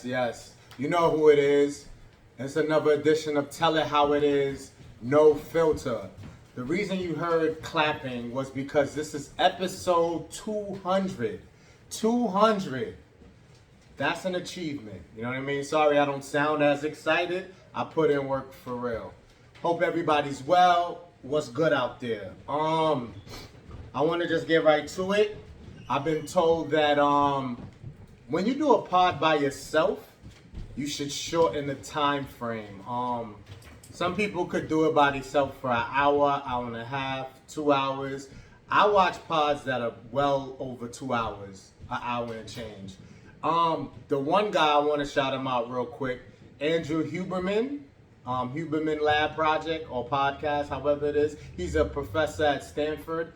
yes. You know who it is. It's another edition of Tell It How It Is, No Filter. The reason you heard clapping was because this is episode 200. 200. That's an achievement. You know what I mean? Sorry I don't sound as excited. I put in work for real. Hope everybody's well. What's good out there? I want to just get right to it. I've been told that when you do a pod by yourself, you should shorten the time frame. Some people could do it by themselves for an hour, hour and a half, 2 hours. I watch pods that are well over 2 hours, an hour and change. The one guy I want to shout him out real quick, Andrew Huberman, Huberman Lab Project or podcast, however it is. He's a professor at Stanford.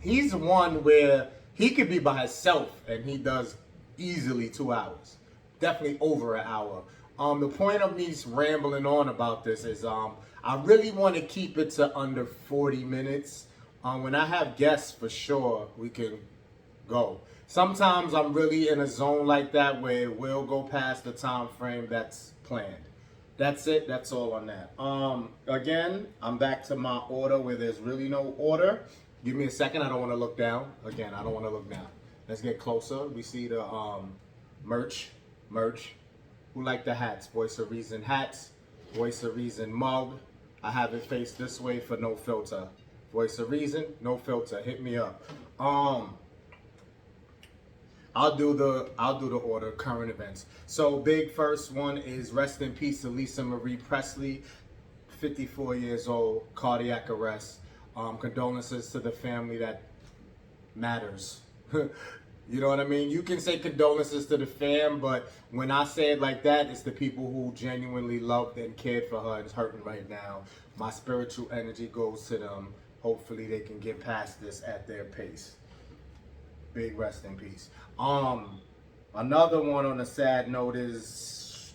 He's one where he could be by himself and he does easily 2 hours. Definitely over an hour. The point of me rambling on about this is I really want to keep it to under 40 minutes. When I have guests, for sure, we can go. Sometimes I'm really in a zone like that where it will go past the time frame that's planned. That's it. That's all on that. Again, I'm back to my order where there's really no order. Give me a second. I don't want to look down. Again, I don't want to look down. Let's get closer. We see the merch. Who like the hats? Voice of Reason hats. Voice of Reason mug. I have it faced this way for no filter. Voice of Reason, no filter. Hit me up. I'll do the order, current events. So big first one is rest in peace to Lisa Marie Presley, 54 years old, cardiac arrest. Condolences to the family that matters. You know what I mean? You can say condolences to the fam, but when I say it like that, it's the people who genuinely loved and cared for her and is hurting right now. My spiritual energy goes to them. Hopefully they can get past this at their pace. Big rest in peace. Another one on a sad note is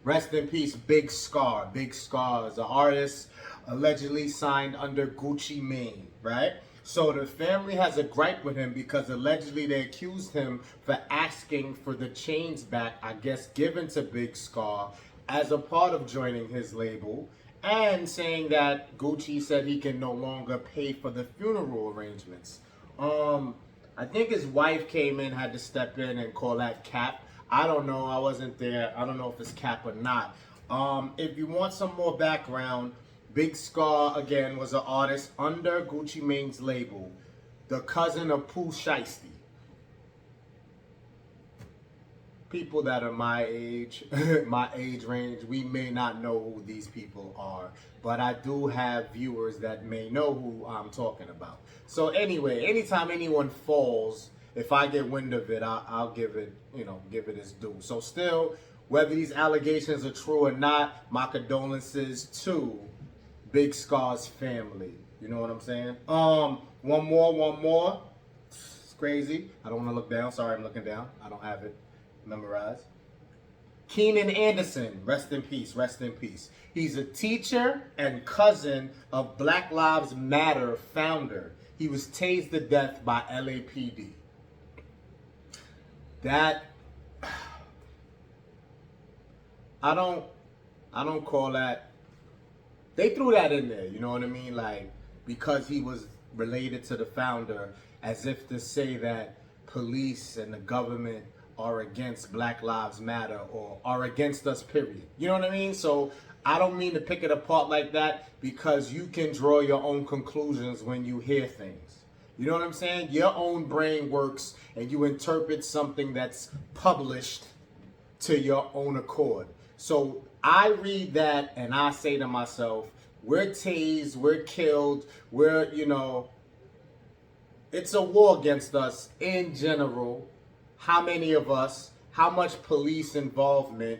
rest in peace, Big Scarr. Big Scarr is an artist allegedly signed under Gucci Mane, right? So the family has a gripe with him because allegedly they accused him for asking for the chains back, I guess, given to Big Scarr as a part of joining his label, and saying that Gucci said he can no longer pay for the funeral arrangements. I think his wife came in, had to step in and call that cap. I don't know. I wasn't there. I don't know if it's cap or not. If you want some more background, Big Scarr, again, was an artist under Gucci Mane's label, the cousin of Pooh Shiesty. People that are my age, my age range, we may not know who these people are, but I do have viewers that may know who I'm talking about. So anyway, anytime anyone falls, if I get wind of it, I'll give it, give it its due. So still, whether these allegations are true or not, my condolences to Big Scarr's family. You know what I'm saying? One more. It's crazy. I don't want to look down. Sorry, I'm looking down. I don't have it memorized. Keenan Anderson, rest in peace, rest in peace. He's a teacher and cousin of Black Lives Matter founder. He was tased to death by LAPD. That, I don't call that. They threw that in there, you know what I mean? Like, because he was related to the founder, as if to say that police and the government are against Black Lives Matter or are against us, period. You know what I mean? So I don't mean to pick it apart like that, because you can draw your own conclusions when you hear things. You know what I'm saying? Your own brain works and you interpret something that's published to your own accord. So I read that and I say to myself, we're tased, we're killed, it's a war against us in general. How many of us, how much police involvement,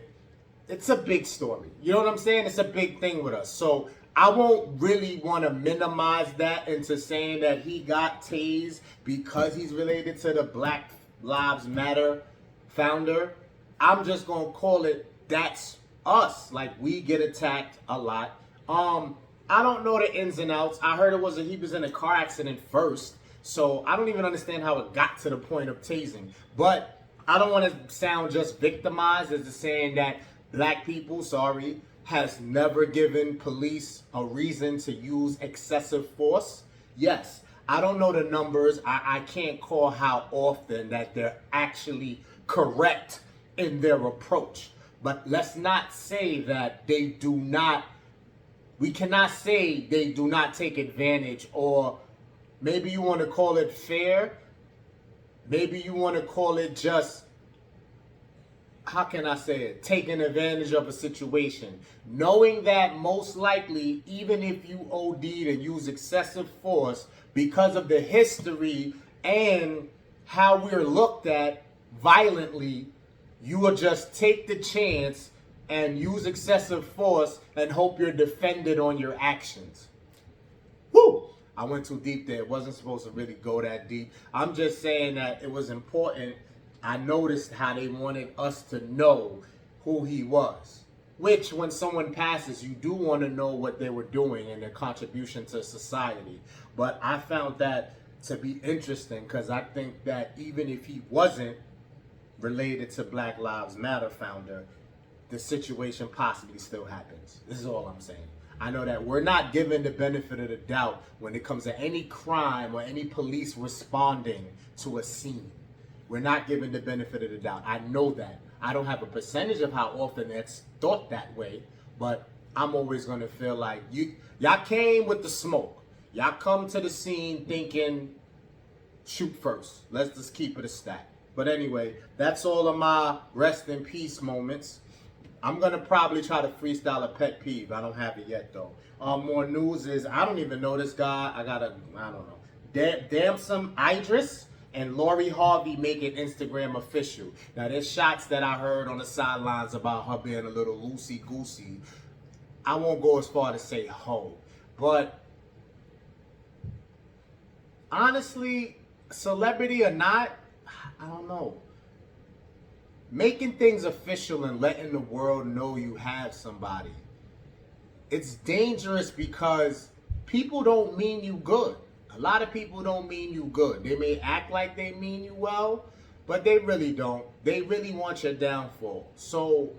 it's a big story. You know what I'm saying? It's a big thing with us. So I won't really want to minimize that into saying that he got tased because he's related to the Black Lives Matter founder. I'm just going to call it, that's us. Like, we get attacked a lot. I don't know the ins and outs. I heard he was in a car accident first. So I don't even understand how it got to the point of tasing. But I don't want to sound just victimized as to saying that black people, has never given police a reason to use excessive force. Yes, I don't know the numbers. I can't call how often that they're actually correct in their approach. But let's not say that they do not, we cannot say they do not take advantage, or maybe you want to call it fair. Maybe you want to call it just, how can I say it, taking advantage of a situation. Knowing that most likely, even if you OD'd and use excessive force, because of the history and how we're looked at violently, you will just take the chance and use excessive force and hope you're defended on your actions. Woo! I went too deep there. It wasn't supposed to really go that deep. I'm just saying that it was important. I noticed how they wanted us to know who he was. Which, when someone passes, you do want to know what they were doing and their contribution to society. But I found that to be interesting, because I think that even if he wasn't related to Black Lives Matter founder, the situation possibly still happens. This is all I'm saying. I know that we're not given the benefit of the doubt when it comes to any crime or any police responding to a scene. We're not given the benefit of the doubt. I know that. I don't have a percentage of how often it's thought that way, but I'm always going to feel like y'all came with the smoke. Y'all come to the scene thinking, shoot first. Let's just keep it a stack. But anyway, that's all of my rest in peace moments. I'm going to probably try to freestyle a pet peeve. I don't have it yet, though. More news is, I don't even know this guy. I don't know. Damson, Idris, and Harvey make it Instagram official. Now, there's shots that I heard on the sidelines about her being a little loosey-goosey. I won't go as far to say hoe. But, honestly, celebrity or not, I don't know. Making things official and letting the world know you have somebody, it's dangerous because people don't mean you good. A lot of people don't mean you good. They may act like they mean you well, but they really don't. They really want your downfall. So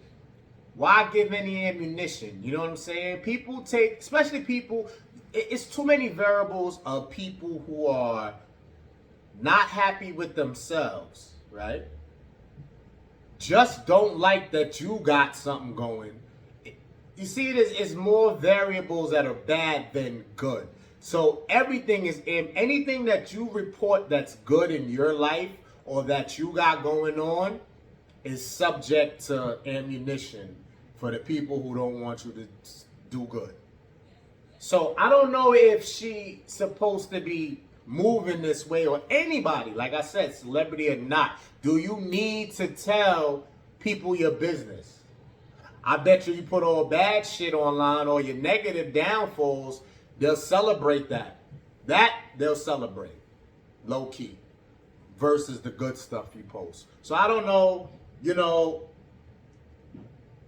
why give any ammunition? You know what I'm saying? People take, especially people, it's too many variables of people who are not happy with themselves, right? Just don't like that you got something going. You see, it's more variables that are bad than good. So everything is, anything that you report that's good in your life or that you got going on is subject to ammunition for the people who don't want you to do good. So I don't know if she's supposed to be moving this way, or anybody, like I said, celebrity or not. Do you need to tell people your business? I bet you put all bad shit online or your negative downfalls, they'll celebrate that. That they'll celebrate, low key, versus the good stuff you post. So I don't know,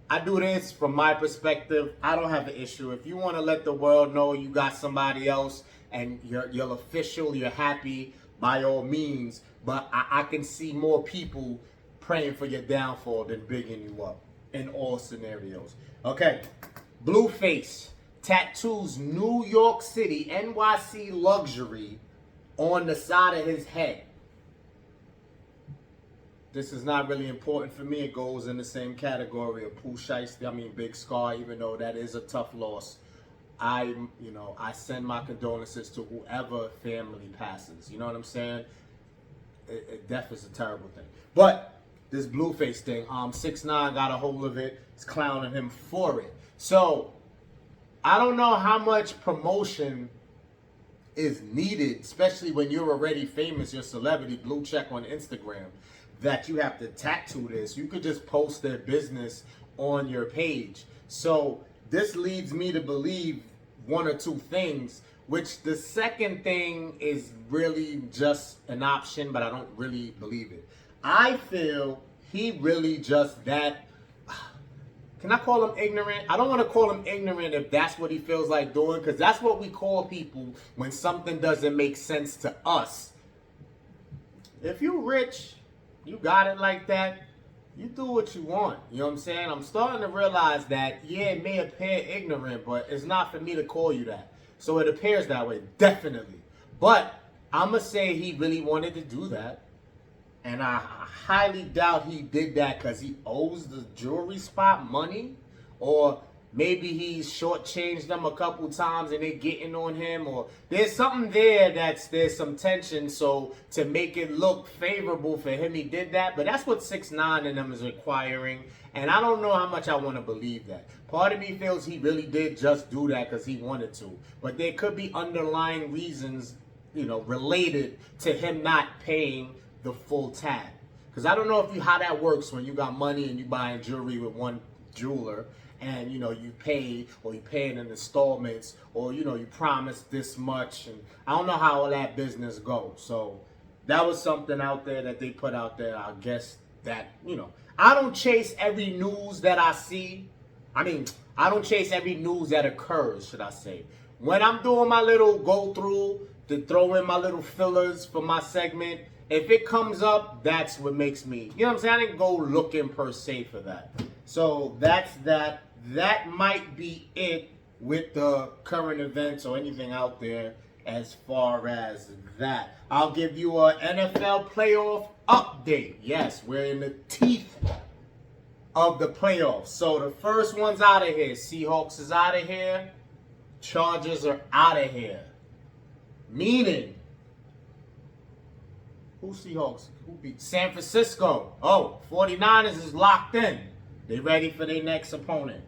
I do this from my perspective. I don't have an issue. If you want to let the world know you got somebody else and you're official, you're happy, by all means. But I can see more people praying for your downfall than bigging you up in all scenarios. Okay, Blueface tattoos New York City, NYC Luxury on the side of his head. This is not really important for me. It goes in the same category of Big Scarr, even though that is a tough loss. I send my condolences to whoever family passes. You know what I'm saying? Death is a terrible thing. But this Blueface thing, 6ix9ine got a hold of it. It's clowning him for it. So I don't know how much promotion is needed, especially when you're already famous, you're a celebrity, blue check on Instagram, that you have to tattoo this. You could just post their business on your page. So this leads me to believe one or two things, which the second thing is really just an option, but I don't really believe it. I feel he really just that, can I call him ignorant? I don't want to call him ignorant if that's what he feels like doing, because that's what we call people when something doesn't make sense to us. If you rich you got it like that, you do what you want. You know what I'm saying? I'm starting to realize that, yeah, it may appear ignorant, but it's not for me to call you that. So it appears that way, definitely. But I'm going to say he really wanted to do that. And I highly doubt he did that because he owes the jewelry spot money. Or maybe he's shortchanged them a couple times and they're getting on him. Or there's something there there's some tension. So to make it look favorable for him, he did that. But that's what 6ix9ine and them is requiring. And I don't know how much I want to believe that. Part of me feels he really did just do that because he wanted to. But there could be underlying reasons, related to him not paying the full tab. Because I don't know how that works when you got money and you buying jewelry with one jeweler and you pay, or you pay in installments, or you promise this much, and I don't know how all that business goes. So that was something out there that they put out there. I guess that I don't chase every news that I see. I don't chase every news that occurs, should I say. When I'm doing my little go through to throw in my little fillers for my segment, if it comes up, that's what makes me, what I'm saying? I didn't go looking per se for that. So that's that. That might be it with the current events or anything out there as far as that. I'll give you an NFL playoff update. Yes, we're in the teeth of the playoffs. So the first one's out of here. Seahawks is out of here. Chargers are out of here. Meaning, who Seahawks? Who beat San Francisco? Oh, 49ers is locked in. They ready for their next opponent.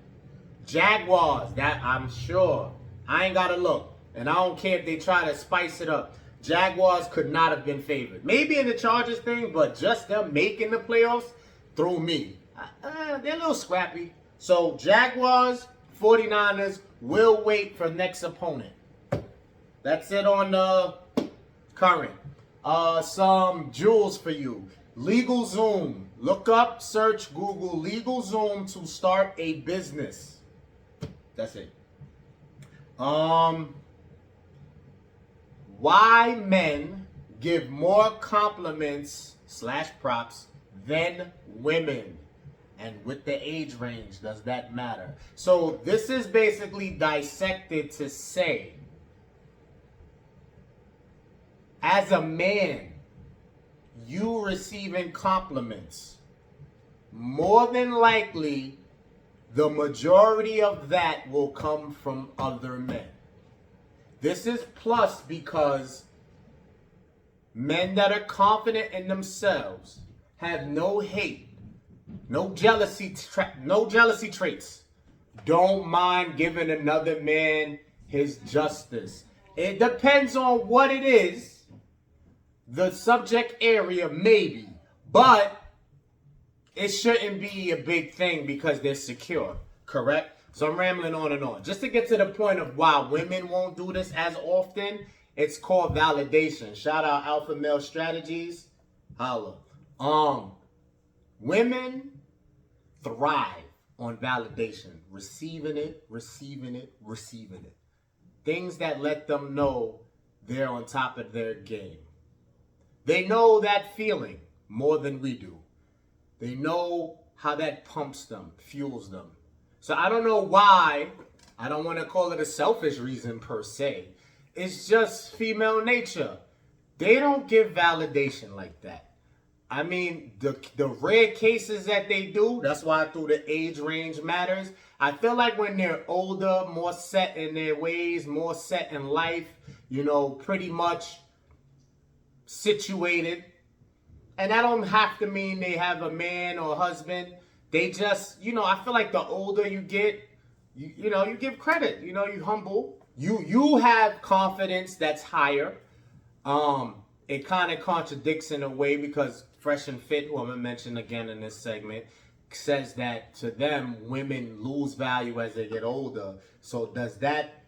Jaguars, that I'm sure. I ain't got to look. And I don't care if they try to spice it up. Jaguars could not have been favored. Maybe in the Chargers thing, but just them making the playoffs through me. They're a little scrappy. So Jaguars, 49ers will wait for next opponent. That's it on the current. Some jewels for you. LegalZoom. Look up, search, Google LegalZoom to start a business. That's it. Why men give more compliments / props than women? And with the age range, does that matter? So this is basically dissected to say, as a man, you receiving compliments, more than likely, the majority of that will come from other men. This is plus because men that are confident in themselves have no hate, no jealousy traits, don't mind giving another man his justice. It depends on what it is, the subject area maybe, but it shouldn't be a big thing because they're secure, correct? So I'm rambling on and on. Just to get to the point of why women won't do this as often, it's called validation. Shout out Alpha Male Strategies. Holla. Women thrive on validation. Receiving it. Things that let them know they're on top of their game. They know that feeling more than we do. They know how that pumps them, fuels them. So I don't know why. I don't want to call it a selfish reason per se. It's just female nature. They don't give validation like that. I mean, the rare cases that they do, that's why I threw the age range matters. I feel like when they're older, more set in their ways, more set in life, pretty much situated. And that don't have to mean they have a man or a husband. They just, I feel like the older you get, you give credit. You humble. You have confidence that's higher. It kind of contradicts in a way because Fresh and Fit, who I'm going to mention again in this segment, says that to them, women lose value as they get older. So does that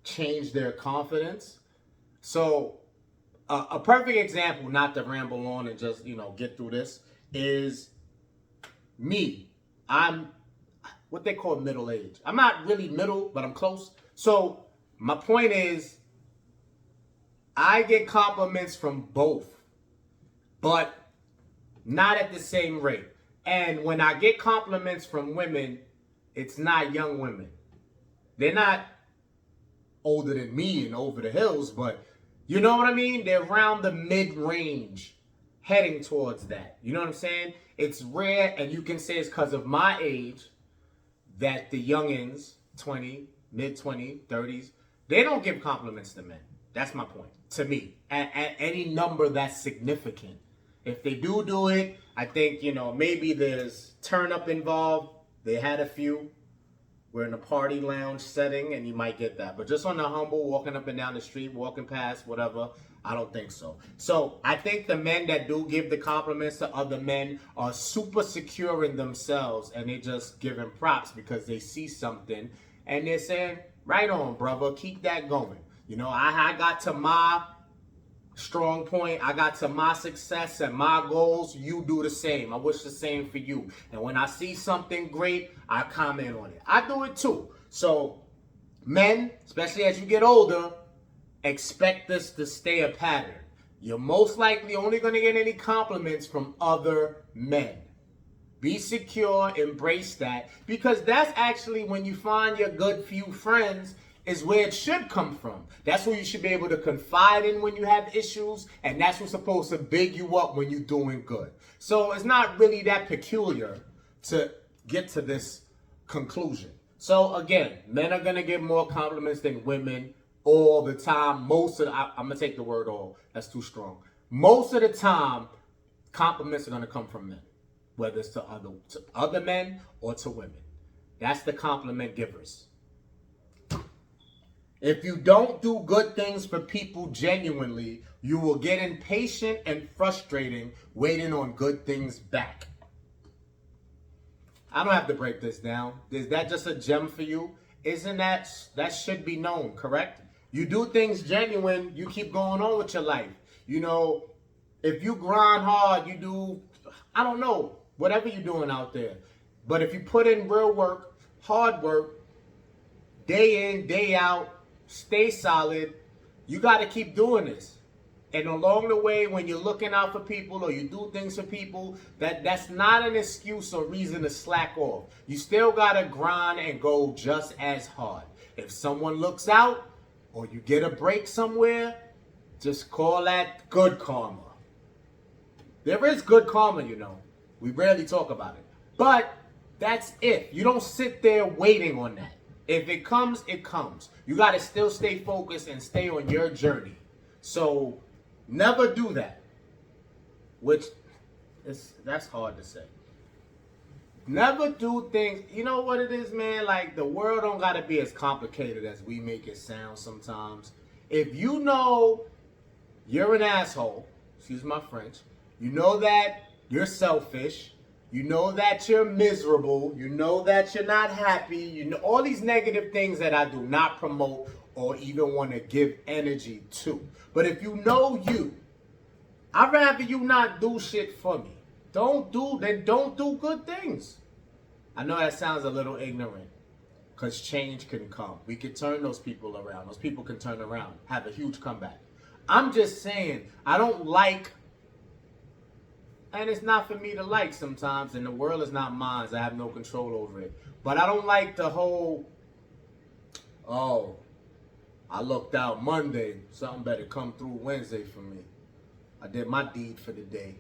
change their confidence? So a perfect example, not to ramble on and just, get through this, is me. I'm what they call middle age. I'm not really middle, but I'm close. So my point is, I get compliments from both. But Not at the same rate. And when I get compliments from women, it's not young women. They're not older than me and over the hills, but you know what I mean? They're around the mid-range, heading towards that. You know what I'm saying? It's rare, and you can say it's because of my age that the youngins, 20, mid-20s, 30s, they don't give compliments to men. That's my point, to me, at any number that's significant. If they do it, I think, maybe there's turn up involved. They had a few. We're in a party lounge setting, and you might get that. But just on the humble, walking up and down the street, walking past, whatever, I don't think so. So I think the men that do give the compliments to other men are super secure in themselves, and they just giving props because they see something, and they're saying, right on, brother, keep that going. I got to my strong point. I got to my success and my goals. You do the same. I wish the same for you. And when I see something great, I comment on it. I do it too. So men, especially as you get older, expect this to stay a pattern. You're most likely only going to get any compliments from other men. Be secure, embrace that, because that's actually when you find your good few friends is where it should come from. That's who you should be able to confide in when you have issues, and that's what's supposed to big you up when you're doing good. So it's not really that peculiar to get to this conclusion. So again, men are gonna get more compliments than women all the time. I'm gonna take the word all, that's too strong. Most of the time, compliments are gonna come from men, whether it's to other men or to women. That's the compliment givers. If you don't do good things for people genuinely, you will get impatient and frustrating waiting on good things back. I don't have to break this down. Is that just a gem for you? Isn't that should be known, correct? You do things genuine, you keep going on with your life. If you grind hard, you do, I don't know, whatever you're doing out there. But if you put in real work, hard work, day in, day out, stay solid, you got to keep doing this. And along the way, when you're looking out for people or you do things for people, that's not an excuse or reason to slack off. You still got to grind and go just as hard. If someone looks out or you get a break somewhere, just call that good karma. There is good karma, We rarely talk about it. But that's it. You don't sit there waiting on that. If it comes, it comes. You got to still stay focused and stay on your journey. So never do that. That's hard to say. Never do things. You know what it is, man? Like, the world don't got to be as complicated as we make it sound sometimes. If you know you're an asshole, excuse my French, you know that you're selfish, you know that you're miserable, you know that you're not happy, you know all these negative things that I do not promote or even want to give energy to. But if you know I'd rather you not do shit for me. Don't do good things. I know that sounds a little ignorant, because change can come. We can turn those people around. Those people can turn around, have a huge comeback. I'm just saying, I don't like, and it's not for me to like sometimes, and the world is not mine, so I have no control over it. But I don't like the whole, oh, I looked out Monday, something better come through Wednesday for me. I did my deed for the day.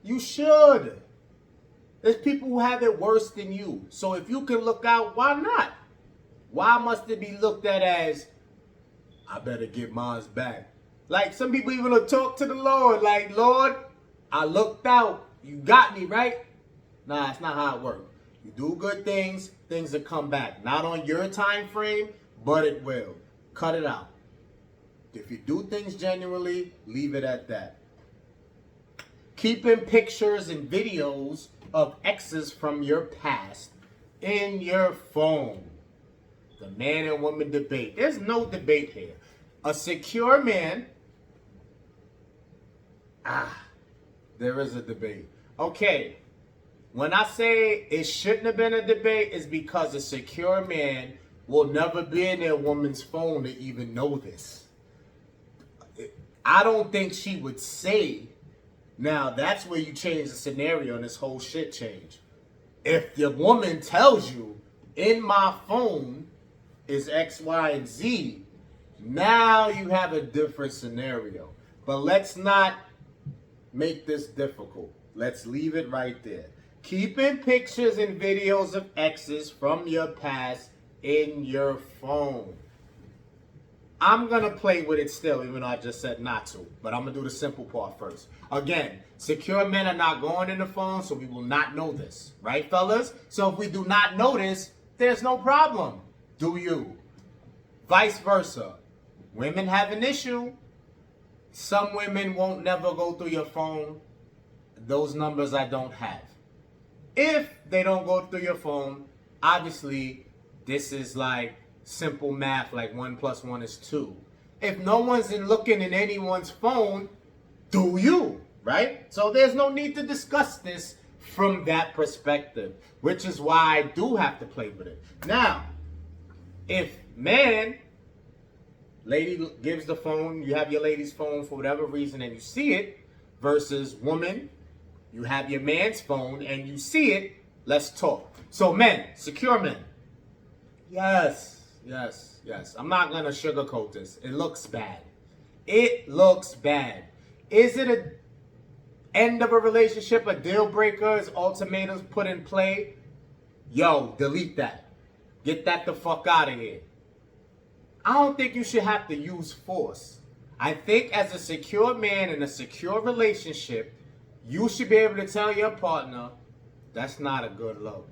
You should. There's people who have it worse than you. So if you can look out, why not? Why must it be looked at as, I better get mine back? Like, some people even will talk to the Lord, like, Lord, I looked out. You got me, right? Nah, that's not how it works. You do good things, things will come back. Not on your time frame, but it will. Cut it out. If you do things genuinely, leave it at that. Keeping pictures and videos of exes from your past in your phone. The man and woman debate. There's no debate here. A secure man. There is a debate. Okay. When I say it shouldn't have been a debate, it's because a secure man will never be in their woman's phone to even know this. I don't think she would say Now, that's where you change the scenario and this whole shit change. If the woman tells you, in my phone is X, Y, and Z, now you have a different scenario. But let's not make this difficult. Let's leave it right there. Keeping pictures and videos of exes from your past in your phone. I'm going to play with it still, even though I just said not to. But I'm going to do the simple part first. Again, secure men are not going in the phone, so we will not know this. Right, fellas? So if we do not know this, there's no problem. Do you? Vice versa. Women have an issue. Some women won't never go through your phone. Those numbers I don't have. If they don't go through your phone, obviously, this is like simple math, like 1 + 1 is 2. If no one's looking in anyone's phone, do you, right? So there's no need to discuss this from that perspective, which is why I do have to play with it. Now, if man, lady gives the phone, you have your lady's phone for whatever reason and you see it, versus woman, you have your man's phone and you see it, let's talk. So men, secure men. Yes, yes, yes. I'm not going to sugarcoat this. It looks bad. It looks bad. Is it a end of a relationship, a deal breaker, is ultimatums put in play? Yo, delete that. Get that the fuck out of here. I don't think you should have to use force. I think as a secure man in a secure relationship, you should be able to tell your partner, that's not a good look.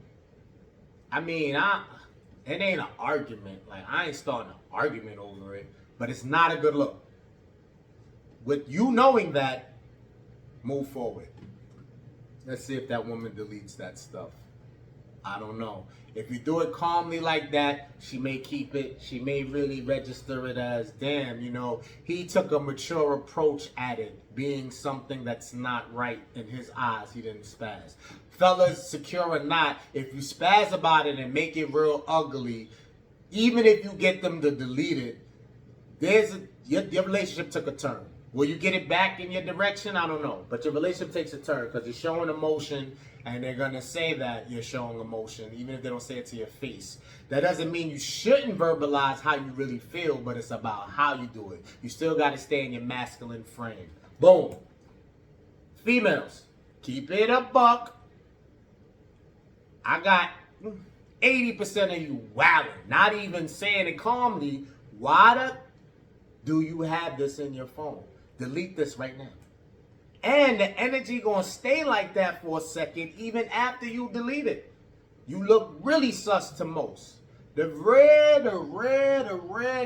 I mean, it ain't an argument. Like, I ain't starting an argument over it, but it's not a good look. With you knowing that, move forward. Let's see if that woman deletes that stuff. I don't know. If you do it calmly like that, she may keep it. She may really register it as, damn, you know, he took a mature approach at it, being something that's not right in his eyes. He didn't spaz. Fellas, secure or not, if you spaz about it and make it real ugly, even if you get them to delete it, your relationship took a turn. Will you get it back in your direction? I don't know. But your relationship takes a turn because you're showing emotion, and they're going to say that you're showing emotion, even if they don't say it to your face. That doesn't mean you shouldn't verbalize how you really feel, but it's about how you do it. You still got to stay in your masculine frame. Boom. Females, keep it a buck. I got 80% of you wilding, not even saying it calmly. Why do you have this in your phone? Delete this right now. And the energy gonna stay like that for a second, even after you delete it. You look really sus to most. The rare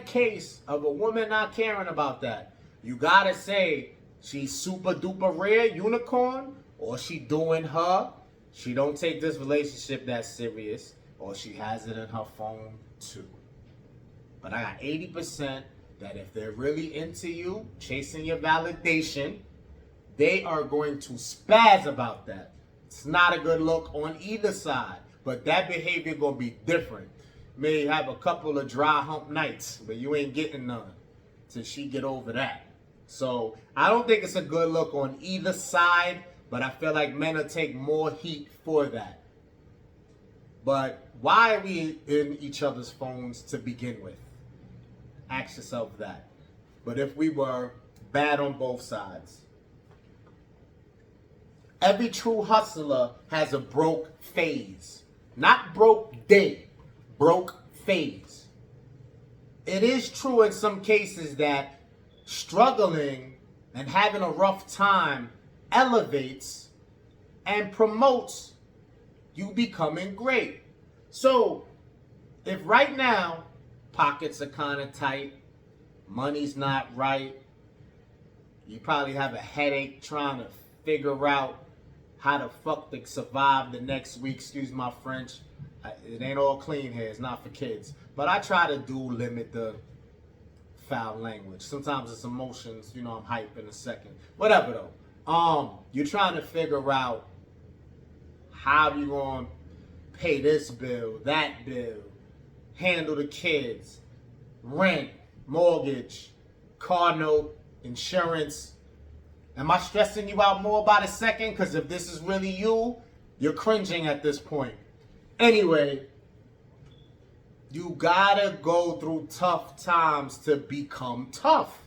case of a woman not caring about that. You gotta say she's super duper rare, unicorn, or she doing her. She don't take this relationship that serious, or she has it in her phone too. But I got 80% that if they're really into you, chasing your validation, they are going to spaz about that. It's not a good look on either side, but that behavior gonna be different. May have a couple of dry hump nights, but you ain't getting none till she get over that. So I don't think it's a good look on either side, but I feel like men will take more heat for that. But why are we in each other's phones to begin with? Ask yourself that. But if we were, bad on both sides. Every true hustler has a broke phase. Not broke day, broke phase. It is true in some cases that struggling and having a rough time elevates and promotes you becoming great. So, if right now, pockets are kind of tight, money's not right, you probably have a headache trying to figure out how the fuck to survive the next week, excuse my French. It ain't all clean here, it's not for kids. But I try to limit the foul language. Sometimes it's emotions, you know, I'm hype in a second. Whatever though. You're trying to figure out how you gonna pay this bill, that bill, handle the kids, rent, mortgage, car note, insurance, Am I stressing you out more by the second? Because if this is really you, you're cringing at this point. Anyway, you gotta go through tough times to become tough.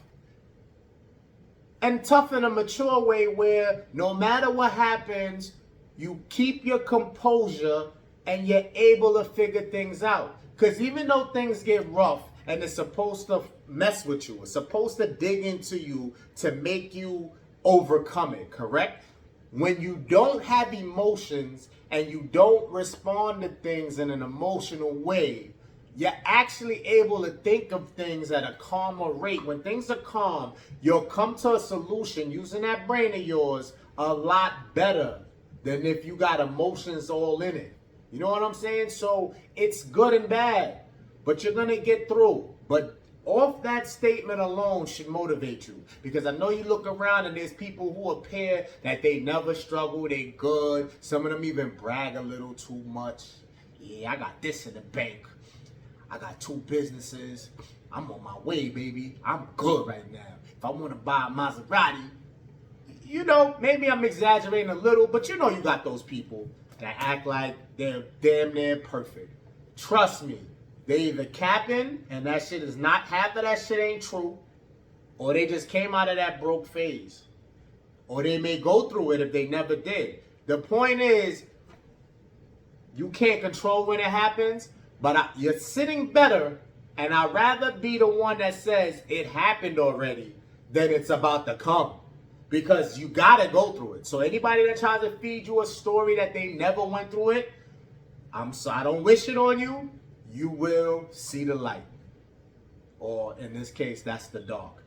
And tough in a mature way where no matter what happens, you keep your composure and you're able to figure things out. Because even though things get rough and it's supposed to mess with you, it's supposed to dig into you to make you overcome it, correct? When you don't have emotions and you don't respond to things in an emotional way, you're actually able to think of things at a calmer rate. When things are calm, you'll come to a solution using that brain of yours a lot better than if you got emotions all in it. You know what I'm saying? So it's good and bad, but you're going to get through. But off that statement alone should motivate you, because I know you look around and there's people who appear that they never struggle, they good. Some of them even brag a little too much. Yeah, I got this in the bank. I got 2 businesses. I'm on my way, baby. I'm good right now. If I want to buy a Maserati, you know, maybe I'm exaggerating a little, but you know you got those people that act like they're damn near perfect. Trust me. They either capping, and that shit is not, half of that shit ain't true, or they just came out of that broke phase. Or they may go through it if they never did. The point is, you can't control when it happens, but you're sitting better, and I'd rather be the one that says it happened already than it's about to come. Because you gotta go through it. So anybody that tries to feed you a story that they never went through it, I don't wish it on you. You will see the light. Or in this case, that's the dark.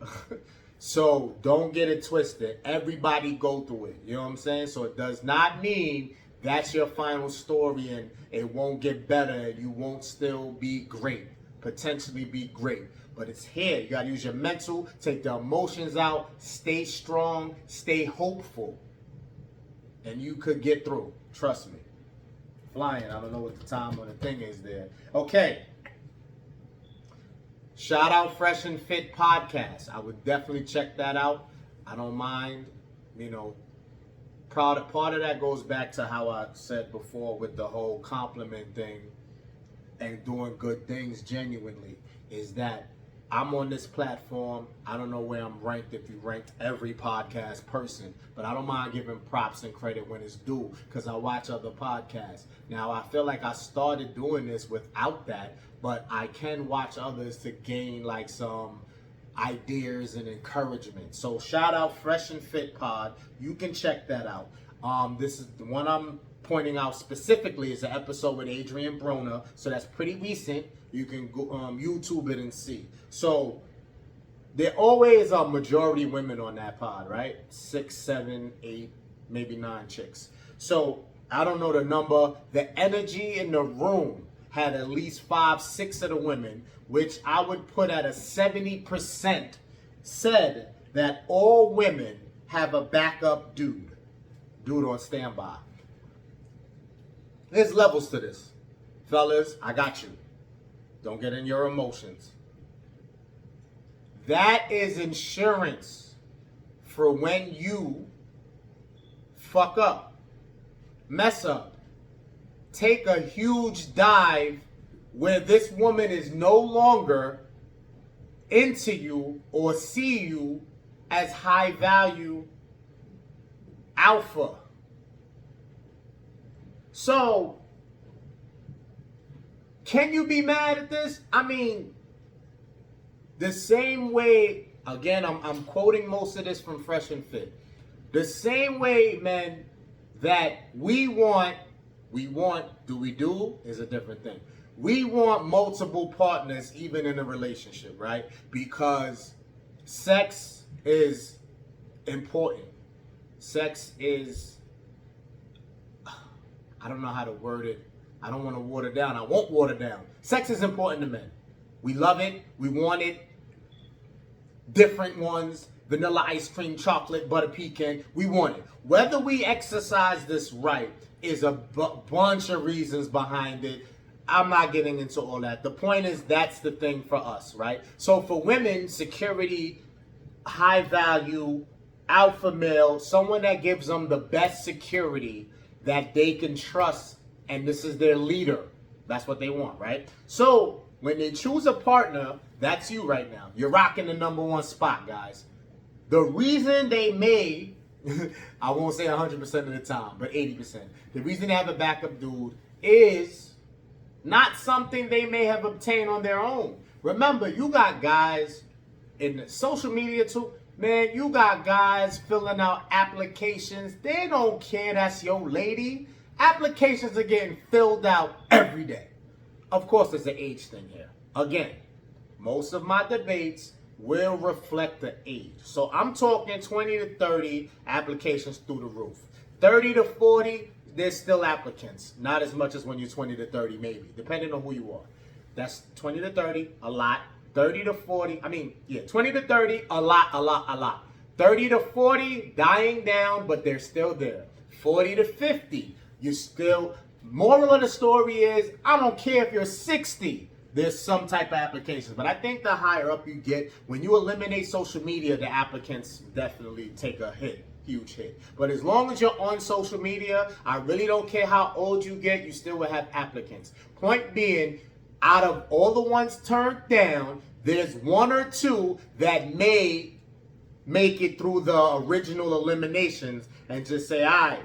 So don't get it twisted. Everybody go through it. You know what I'm saying? So it does not mean that's your final story and it won't get better and you won't still be great. Potentially be great. But it's here. You gotta use your mental, take the emotions out, stay strong, stay hopeful. And you could get through. Trust me. Flying. I don't know what the time on the thing is there. Okay. Shoutout Fresh and Fit podcast. I would definitely check that out. I don't mind. You know, part of that goes back to how I said before with the whole compliment thing and doing good things genuinely, is that I'm on this platform. I don't know where I'm ranked if you ranked every podcast person, but I don't mind giving props and credit when it's due because I watch other podcasts. Now, I feel like I started doing this without that, but I can watch others to gain like some ideas and encouragement. So shout out Fresh and Fit Pod. You can check that out. This is the one I'm pointing out specifically is an episode with Adrian Broner. So that's pretty recent. You can go YouTube it and see. So there always are majority women on that pod, right? 6, 7, 8, maybe 9 chicks. So I don't know the number. The energy in the room had at least 5, 6 of the women, which I would put at a 70%, said that all women have a backup dude on standby. There's levels to this. Fellas, I got you. Don't get in your emotions. That is insurance for when you fuck up, mess up, take a huge dive where this woman is no longer into you or see you as high value alpha. So, can you be mad at this? I mean, the same way, again, I'm quoting most of this from Fresh and Fit. The same way, man, that we want, is a different thing. We want multiple partners even in a relationship, right? Because sex is important. Sex is, I don't know how to word it. I don't want to water down. I won't water down. Sex is important to men. We love it. We want it. Different ones. Vanilla ice cream, chocolate, butter pecan. We want it. Whether we exercise this right is a bunch of reasons behind it. I'm not getting into all that. The point is that's the thing for us, right? So for women, security, high value, alpha male, someone that gives them the best security that they can trust, and this is their leader. That's what they want, right? So when they choose a partner, that's you right now. You're rocking the #1 spot, guys. The reason they may, I won't say 100% of the time, but 80%. The reason they have a backup dude is not something they may have obtained on their own. Remember, you got guys in the social media too. Man, you got guys filling out applications. They don't care that's your lady. Applications are getting filled out every day. Of course, there's an age thing here. Again, most of my debates will reflect the age. So I'm talking 20 to 30 applications through the roof. 30 to 40, there's still applicants. Not as much as when you're 20 to 30, maybe, depending on who you are. That's 20 to 30, a lot. 30 to 40, 20 to 30, a lot. 30 to 40, dying down, but they're still there. 40 to 50, you still, moral of the story is, I don't care if you're 60, there's some type of applications. But I think the higher up you get, when you eliminate social media, the applicants definitely take a hit. Huge hit. But as long as you're on social media, I really don't care how old you get, you still will have applicants. Point being, out of all the ones turned down, there's one or two that may make it through the original eliminations and just say, all right,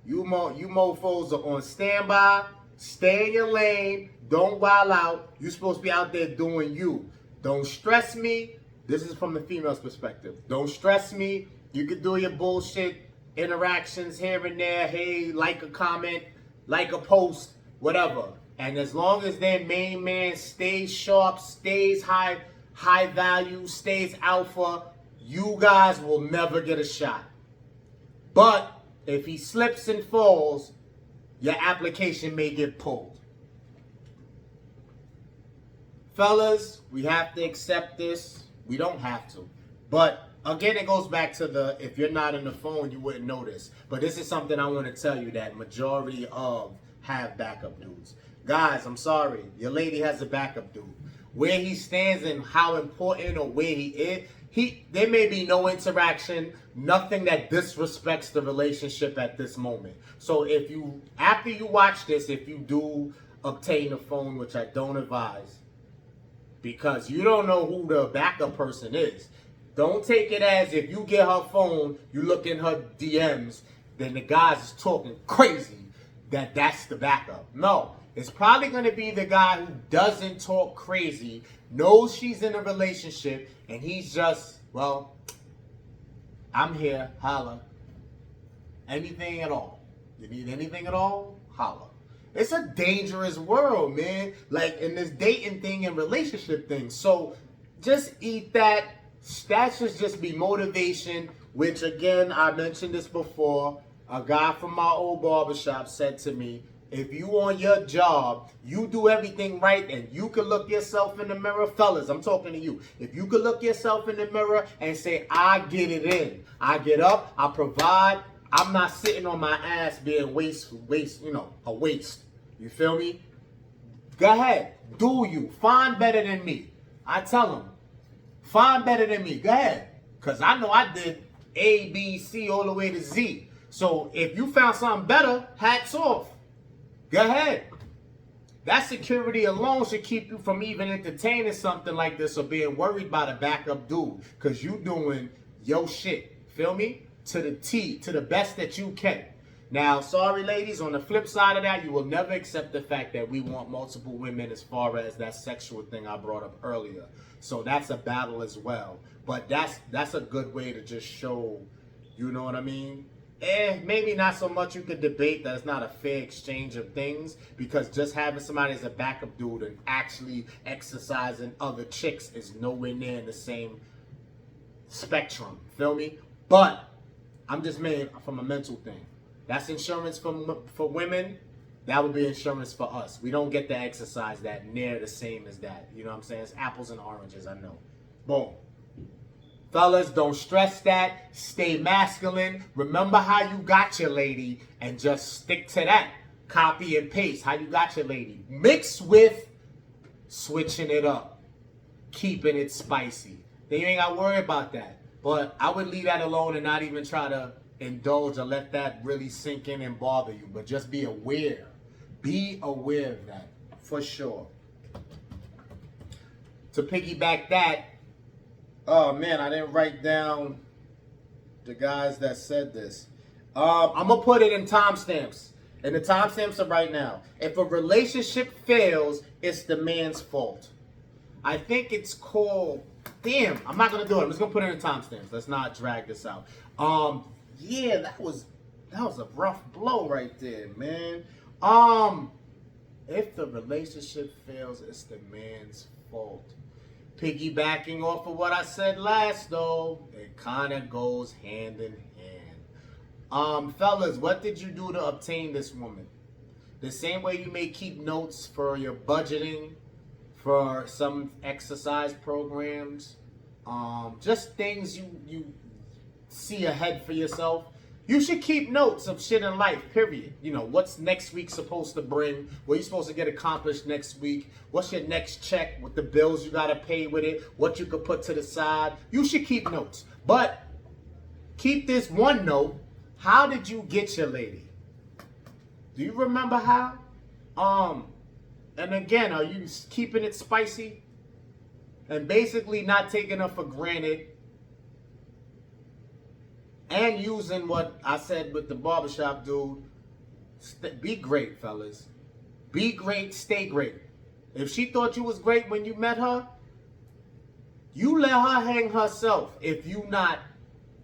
you mofos are on standby, stay in your lane, don't wild out, you're supposed to be out there doing you. Don't stress me. This is from the female's perspective. Don't stress me. You can do your bullshit interactions here and there. Hey, like a comment, like a post, whatever. And as long as their main man stays sharp, stays high value, stays alpha, you guys will never get a shot. But if he slips and falls, your application may get pulled. Fellas, we have to accept this. We don't have to. But again, it goes back to the, if you're not on the phone, you wouldn't notice. But this is something I want to tell you that majority of have backup dudes. Guys, I'm sorry. Your lady has a backup dude. Where he stands and how important or where he is, there may be no interaction, nothing that disrespects the relationship at this moment. So if you, after you watch this, if you do obtain a phone, which I don't advise, because you don't know who the backup person is. Don't take it as if you get her phone, you look in her DMs, then the guy's is talking crazy that's the backup. No. It's probably going to be the guy who doesn't talk crazy, knows she's in a relationship, and he's just, well, I'm here, holla. Anything at all. You need anything at all? Holla. It's a dangerous world, man. Like, in this dating thing and relationship thing. So, just eat that. That should just be motivation, which, again, I mentioned this before. A guy from my old barbershop said to me, if you on your job, you do everything right and you can look yourself in the mirror, fellas, I'm talking to you. If you could look yourself in the mirror and say, I get it in. I get up, I provide. I'm not sitting on my ass being a waste. You feel me? Go ahead. Do you. Find better than me. I tell them, find better than me. Go ahead. Because I know I did A, B, C, all the way to Z. So if you found something better, hats off. Go ahead. That security alone should keep you from even entertaining something like this or being worried about a backup dude. Because you doing your shit. Feel me? To the T, to the best that you can. Now, sorry ladies, on the flip side of that, you will never accept the fact that we want multiple women as far as that sexual thing I brought up earlier. So that's a battle as well. But that's a good way to just show, you know what I mean? Maybe not so much you could debate that it's not a fair exchange of things, because just having somebody as a backup dude and actually exercising other chicks is nowhere near in the same spectrum. Feel me? But I'm just made from a mental thing. That's insurance for women. That would be insurance for us. We don't get to exercise that near the same as that. You know what I'm saying? It's apples and oranges, I know. Boom. Fellas, don't stress that. Stay masculine. Remember how you got your lady and just stick to that. Copy and paste how you got your lady. Mix with switching it up. Keeping it spicy. Then you ain't got to worry about that. But I would leave that alone and not even try to indulge or let that really sink in and bother you. But just be aware. Be aware of that, for sure. To piggyback that, oh man, I didn't write down the guys that said this. I'm going to put it in timestamps. And the timestamps are right now. If a relationship fails, it's the man's fault. I think it's called... Damn, I'm not going to do it. I'm just going to put it in timestamps. Let's not drag this out. Yeah, that was a rough blow right there, man. If the relationship fails, it's the man's fault. Piggybacking off of what I said last, though, it kind of goes hand in hand. Fellas, what did you do to obtain this woman? The same way you may keep notes for your budgeting, for some exercise programs, just things you see ahead for yourself. You should keep notes of shit in life, period. You know, what's next week supposed to bring? What you're supposed to get accomplished next week? What's your next check? What the bills you got to pay with it? What you could put to the side? You should keep notes. But keep this one note. How did you get your lady? Do you remember how? And again, are you keeping it spicy? And basically not taking her for granted? And using what I said with the barbershop dude, be great, fellas. Be great, stay great. If she thought you was great when you met her, you let her hang herself if you not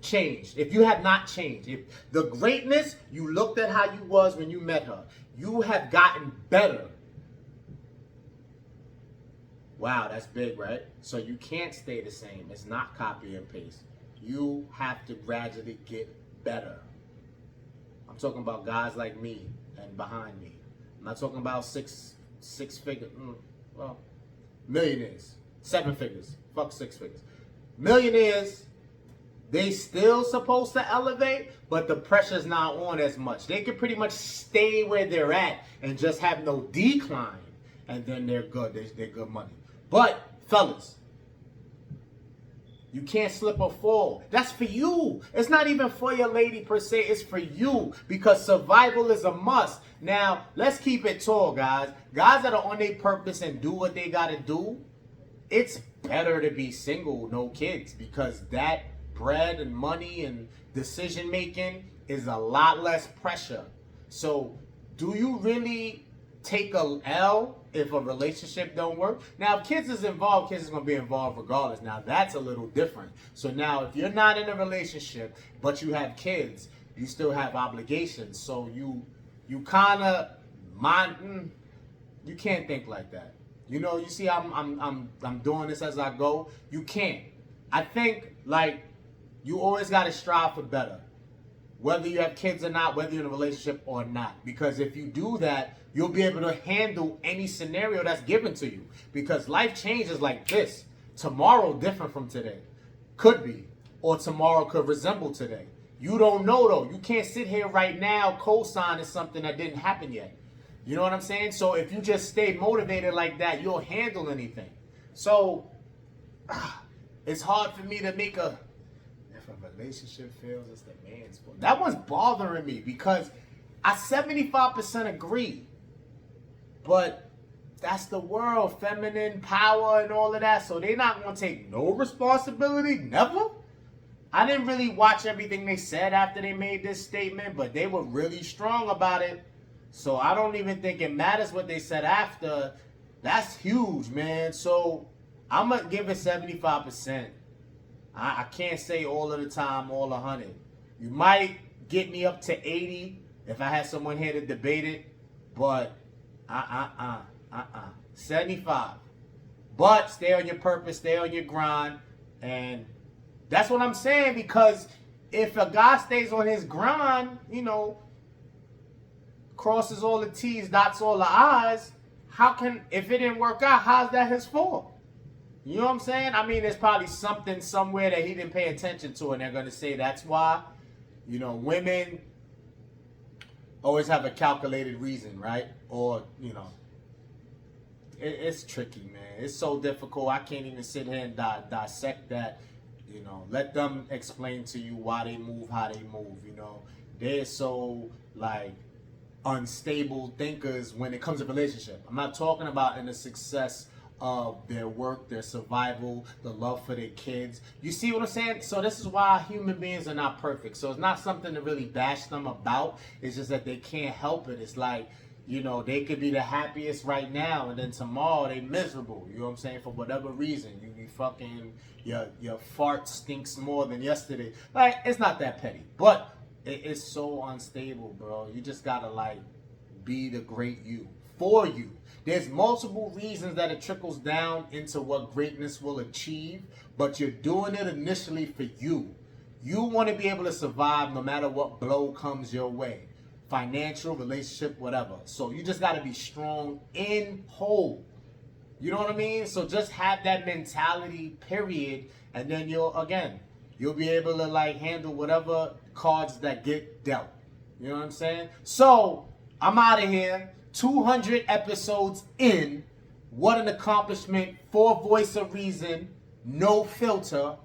changed. If you have not changed. If the greatness, you looked at how you was when you met her. You have gotten better. Wow, that's big, right? So you can't stay the same. It's not copy and paste. You have to gradually get better. I'm talking about guys like me and behind me. I'm not talking about six figures. Well, millionaires. 7 figures. Fuck 6 figures. Millionaires, they still supposed to elevate, but the pressure's not on as much. They can pretty much stay where they're at and just have no decline. And then they're good. They're good money. But, fellas, you can't slip or fall. That's for you. It's not even for your lady per se. It's for you because survival is a must. Now, let's keep it tall, guys. Guys that are on their purpose and do what they got to do, it's better to be single, no kids, because that bread and money and decision making is a lot less pressure. So, do you really take a L if a relationship don't work? Now, if kids is involved, kids is going to be involved regardless. Now, that's a little different. So now, if you're not in a relationship, but you have kids, you still have obligations. So you kind of mind, you can't think like that. You know, you see I'm doing this as I go. You can't. I think, like, you always got to strive for better. Whether you have kids or not, whether you're in a relationship or not. Because if you do that, you'll be able to handle any scenario that's given to you. Because life changes like this. Tomorrow different from today. Could be. Or tomorrow could resemble today. You don't know though. You can't sit here right now co-signing something that didn't happen yet. You know what I'm saying? So if you just stay motivated like that, you'll handle anything. So it's hard for me to make a... If a relationship fails, it's the man's fault. That one's bothering me because I 75% agree. But that's the world, feminine power and all of that. So they're not going to take no responsibility, never. I didn't really watch everything they said after they made this statement, but they were really strong about it. So I don't even think it matters what they said after. That's huge, man. So I'm going to give it 75%. I can't say all of the time, all 100. You might get me up to 80 if I had someone here to debate it, but 75. But stay on your purpose, stay on your grind, and that's what I'm saying, because if a guy stays on his grind, you know, crosses all the T's, dots all the I's, how can, if it didn't work out, how's that his fault? You know what I'm saying? I mean, there's probably something somewhere that he didn't pay attention to, and they're going to say that's why. You know, women always have a calculated reason, right? Or, you know, it's tricky, man. It's so difficult. I can't even sit here and dissect that. You know, let them explain to you why they move, how they move. You know, they're so like unstable thinkers when it comes to relationship. I'm not talking about in the success of their work, their survival, the love for their kids. You see what I'm saying? So this is why human beings are not perfect. So it's not something to really bash them about. It's just that they can't help it. It's like, you know, they could be the happiest right now and then tomorrow they miserable. You know what I'm saying? For whatever reason. You be fucking, your fart stinks more than yesterday. Like, it's not that petty. But it's so unstable, bro. You just gotta like be the great you for you. There's multiple reasons that it trickles down into what greatness will achieve, but you're doing it initially for you. You want to be able to survive no matter what blow comes your way. Financial, relationship, whatever. So you just got to be strong in whole. You know what I mean? So just have that mentality, period, and then you'll be able to like handle whatever cards that get dealt. You know what I'm saying? So I'm out of here. 200 episodes in. What an accomplishment for Voice of Reason. No filter.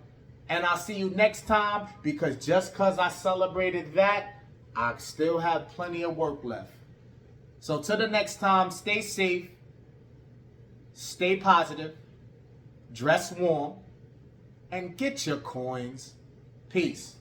And I'll see you next time, because just because I celebrated that, I still have plenty of work left. So till the next time, stay safe, stay positive, dress warm, and get your coins. Peace.